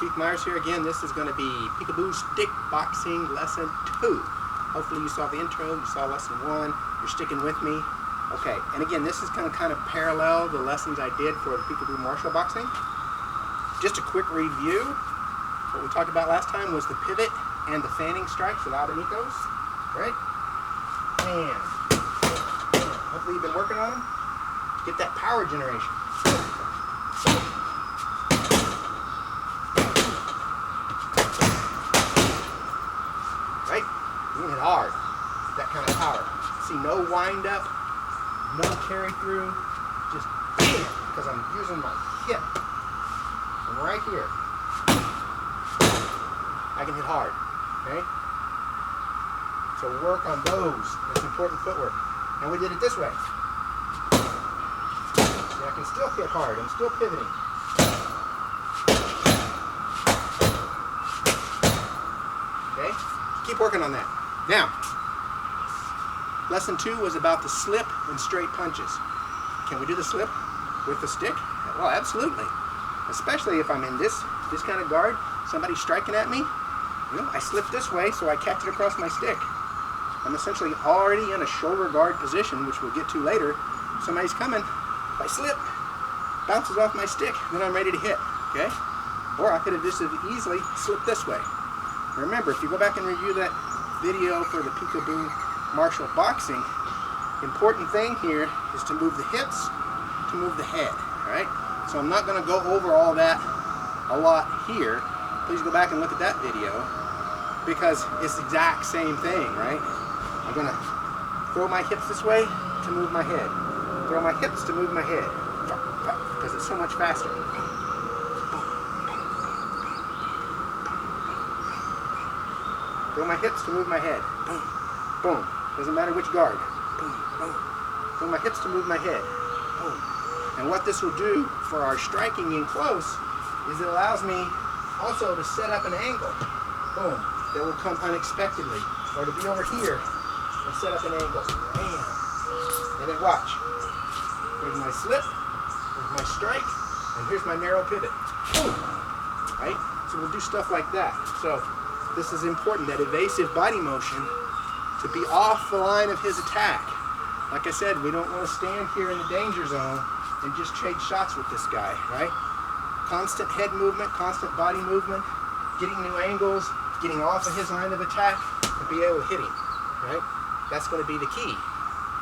Keith Myers here again. This is going to be Peekaboo Stickboxing Lesson 2. Hopefully you saw the intro, you saw Lesson 1, you're sticking with me. Okay, and again, this is going to kind of parallel the lessons I did for the Peekaboo martial boxing. Just a quick review. What we talked about last time was the pivot and the fanning strikes with abanicos, right? And hopefully you've been working on them. Get that power generation. Right? Doing it hard. That kind of power. See, no wind up, no carry through, just bam, because I'm using my hip. I'm right here. I can hit hard. Okay? So work on those. That's important footwork. And we did it this way. See, I can still hit hard. I'm still pivoting. Okay? Keep working on that. Now, lesson 2 was about the slip and straight punches. Can we do the slip with the stick? Well, absolutely. Especially if I'm in this kind of guard, somebody's striking at me. You know, I slip this way so I catch it across my stick. I'm essentially already in a shoulder guard position, which we'll get to later. Somebody's coming. If I slip, bounces off my stick, then I'm ready to hit. Okay? Or I could have just as easily slipped this way. Remember, if you go back and review that video for the Peekaboo martial boxing, the important thing here is to move the hips, to move the head. All right? So I'm not going to go over all that a lot here. Please go back and look at that video, because it's the exact same thing, right? I'm going to throw my hips this way to move my head. Throw my hips to move my head, because it's so much faster. Throw my hips to move my head. Boom, boom. Doesn't matter which guard. Boom, boom. Throw my hips to move my head. Boom. And what this will do for our striking in close is it allows me also to set up an angle. Boom. That will come unexpectedly. Or to be over here and set up an angle. Bam. And then watch. Here's my slip. Here's my strike. And here's my narrow pivot. Boom. Right? So we'll do stuff like that. So this is important, that evasive body motion, to be off the line of his attack. Like I said, we don't want to stand here in the danger zone and just trade shots with this guy, right? Constant head movement, constant body movement, getting new angles, getting off of his line of attack, and be able to hit him, right? That's going to be the key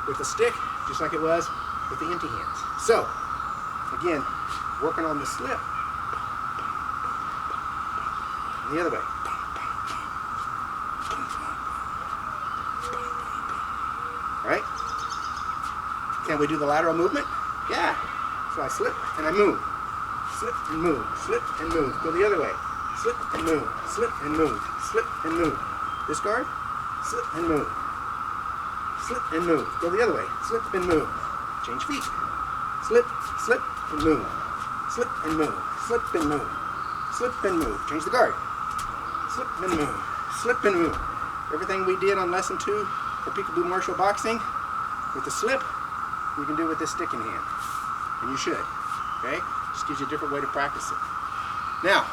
with the stick, just like it was with the empty hands. So, again, working on the slip. And the other way. Right? Can we do the lateral movement? Yeah. So I slip and I move. Slip and move. Slip and move. Go the other way. Slip and move. Slip and move. Slip and move. This guard. Slip and move. Slip and move. Go the other way. Slip and move. Change feet. Slip, slip and move. Slip and move. Slip and move. Slip and move. Change the guard. Slip and move. Slip and move. Everything we did on lesson 2 for Peekaboo martial boxing with the slip, you can do with this stick in hand. And you should. Okay? Just gives you a different way to practice it. Now,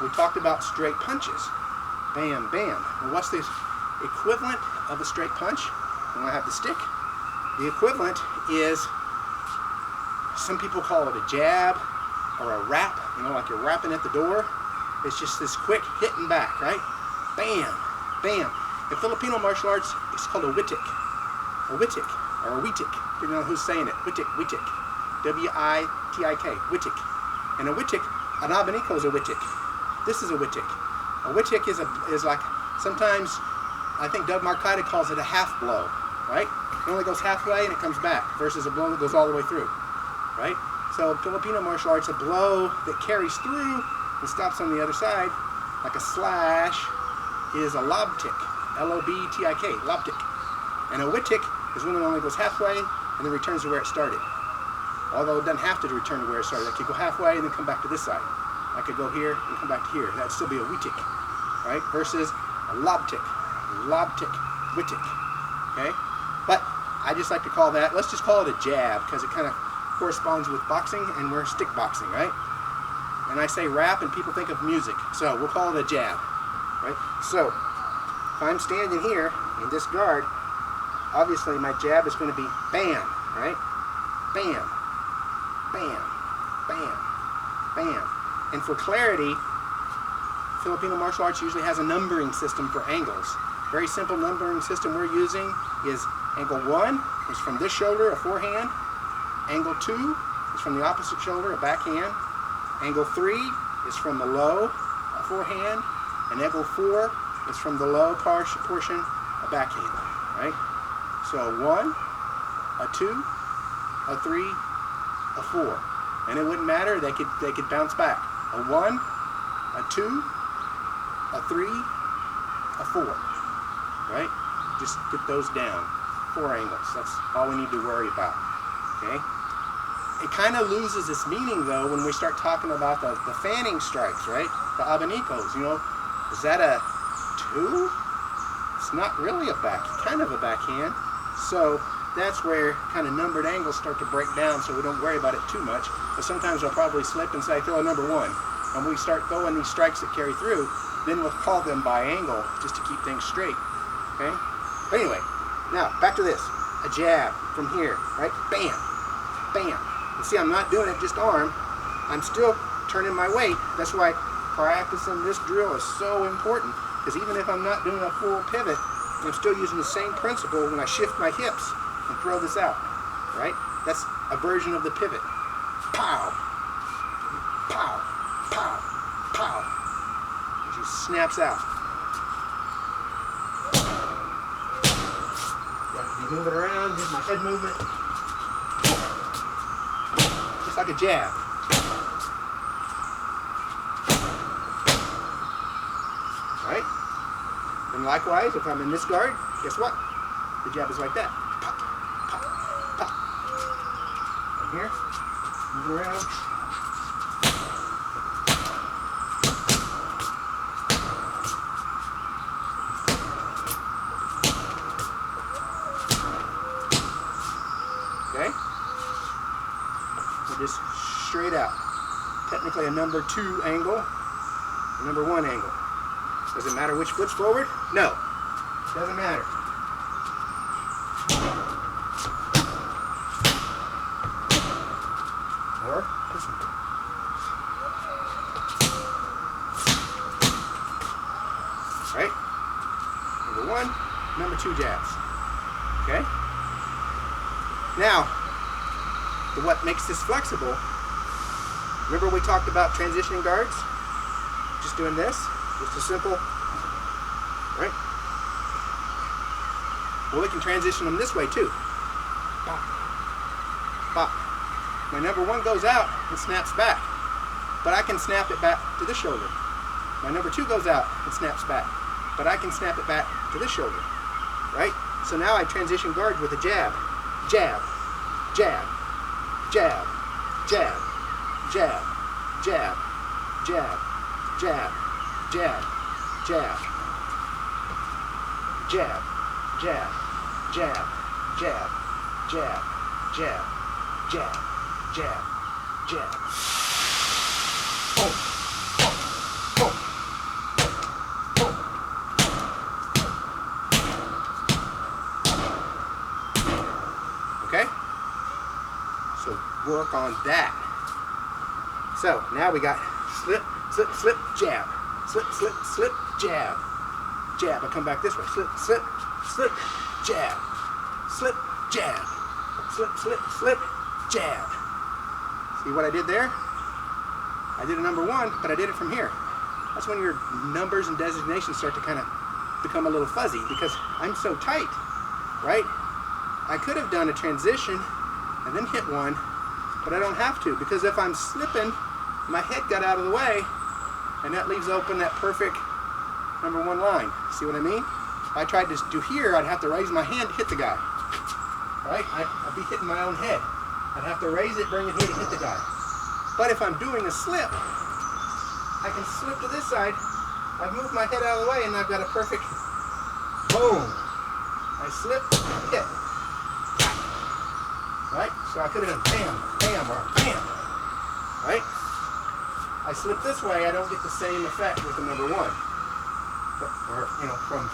we talked about straight punches. Bam, bam. Well, what's the equivalent of a straight punch when I have the stick? The equivalent is, some people call it a jab or a rap, you know, like you're rapping at the door. It's just this quick hit and back, right? Bam, bam. In Filipino martial arts, it's called a witik. A witik, or a witik, depending on who's saying it. Witik, witik. W-I-T-I-K, witik. And a witik, an abanico is a witik. This is a witik. A witik is like, sometimes, I think Doug Marcaida calls it a half blow, right? It only goes halfway and it comes back, versus a blow that goes all the way through, right? So Filipino martial arts, a blow that carries through and stops on the other side, like a slash, is a lobtik. L-O-B-T-I-K, lobtik. And a witik is one that only goes halfway and then returns to where it started. Although it doesn't have to return to where it started. It could go halfway and then come back to this side. I could go here and come back to here. That'd still be a witik, right? Versus a lobtik, witik, okay? But I just like to call that, let's just call it a jab, because it kind of corresponds with boxing, and we're stick boxing, right? and I say rap and people think of music. So we'll call it a jab, right? So if I'm standing here in this guard, obviously my jab is going to be bam, right? Bam, bam, bam, bam. And for clarity, Filipino martial arts usually has a numbering system for angles. Very simple numbering system we're using is angle 1 is from this shoulder, a forehand. Angle 2 is from the opposite shoulder, a backhand. Angle 3 is from the low, a forehand. And angle 4 is from the low portion, a backhand, right? So a 1, a 2, a 3, a 4. And it wouldn't matter, they could bounce back. A 1, a 2, a 3, a 4, right? Just get those down. 4 angles, that's all we need to worry about, okay? It kind of loses its meaning though when we start talking about the fanning strikes, right? The abanicos, you know, is that a 2? It's not really a kind of a backhand. So that's where kind of numbered angles start to break down, so we don't worry about it too much. But sometimes I'll probably slip and say throw a number 1. And we start throwing these strikes that carry through, then we'll call them by angle just to keep things straight, okay? But anyway, now back to this. A jab from here, right? Bam, bam. You see, I'm not doing it just arm. I'm still turning my weight. That's why practicing this drill is so important, because even if I'm not doing a full pivot, I'm still using the same principle when I shift my hips and throw this out, right? That's a version of the pivot. Pow, pow, pow, pow. It just snaps out. Got to be moving around, use my head movement. Just like a jab. Right? And likewise, if I'm in this guard, guess what? The jab is like that. Pop, pop, pop. I'm here, move around. Okay? So just straight out. Technically a number 2 angle, a number 1 angle. Does it matter which foot's forward? No. Doesn't matter. Or this one. Right? Number 1, number 2 jabs. Okay? Now, what makes this flexible, remember we talked about transitioning guards? Just doing this? Just a simple, right? Well, we can transition them this way too. Pop, pop. My number 1 goes out and snaps back, but I can snap it back to this shoulder. My number 2 goes out and snaps back, but I can snap it back to this shoulder, right? So now I transition guards with a jab, jab, jab, jab, jab, jab, jab, jab, jab, jab, jab, jab, jab, jab, jab, jab, jab, jab, jab, jab. Boom, boom, boom, boom. Okay? So work on that. So now we got slip, slip, slip, jab. Slip, slip, slip, jab. Jab. I come back this way. Slip, slip, slip, jab. Slip, jab. Slip, slip, slip, jab. See what I did there? I did a number 1, but I did it from here. That's when your numbers and designations start to kind of become a little fuzzy because I'm so tight, right? I could have done a transition and then hit 1, but I don't have to, because if I'm slipping, my head got out of the way, and that leaves open that perfect number 1 line. See what I mean? If I tried to do here, I'd have to raise my hand to hit the guy. Right? I'd be hitting my own head. I'd have to raise it, bring it here to hit the guy. But if I'm doing a slip, I can slip to this side. I've moved my head out of the way, and I've got a perfect boom. I slip, hit. Right? So I could have done bam, bam, or bam. Right? I I slip this way, I don't get the same effect with the number 1. Or, you know, from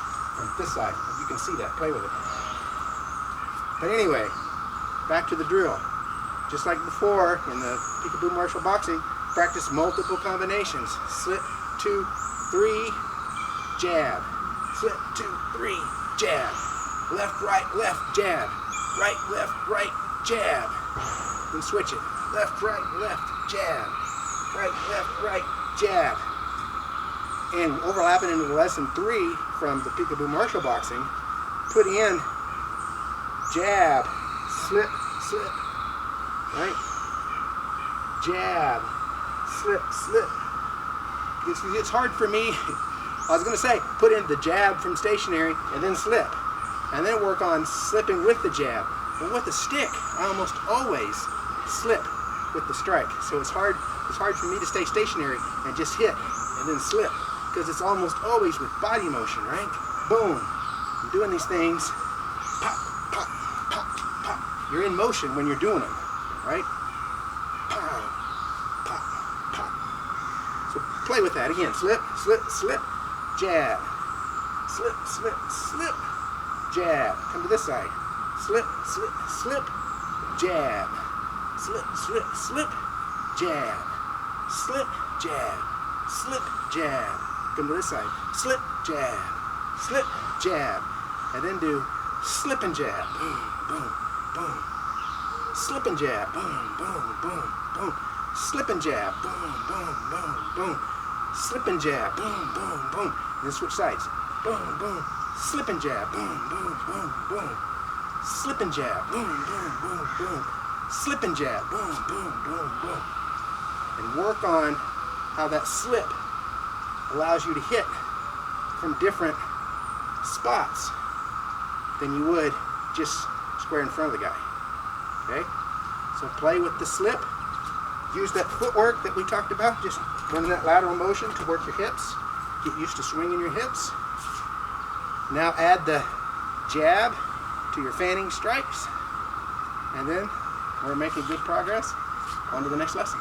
this side. You can see that. Play with it. But anyway, back to the drill. Just like before in the Peekaboo martial boxing, practice multiple combinations. Slip, 2, 3, jab. Slip, 2, 3, jab. Left, jab. Right, left, jab. Then switch it. Left, jab. Right, jab. And overlapping into lesson 3 from the Peekaboo martial boxing, put in jab, slip, right? Jab, slip. It's hard for me. I was going to say, put in the jab from stationary and then slip. And then work on slipping with the jab. But with the stick, I almost always slip with the strike. So it's hard for me to stay stationary and just hit and then slip. Because it's almost always with body motion, right? Boom. I'm doing these things. Pop, pop, pop, pop. You're in motion when you're doing them, right? Pow, pop, pop. So play with that again. Slip, jab. Slip, jab. Come to this side. Slip, jab. Slip, jab. Slip, jab. Come to this side. Slip, jab. And then do slip and jab. Boom, boom. Slip and jab. Boom. Slip and jab. Boom. Slip and jab. Boom. And then switch sides. Boom. Slip and jab. Boom. Slip and jab. Boom. Slip and jab. Boom. And work on how that slip allows you to hit from different spots than you would just square in front of the guy. Okay? So play with the slip. Use that footwork that we talked about, just running that lateral motion to work your hips. Get used to swinging your hips. Now add the jab to your fanning strikes. And then we're making good progress. On to the next lesson.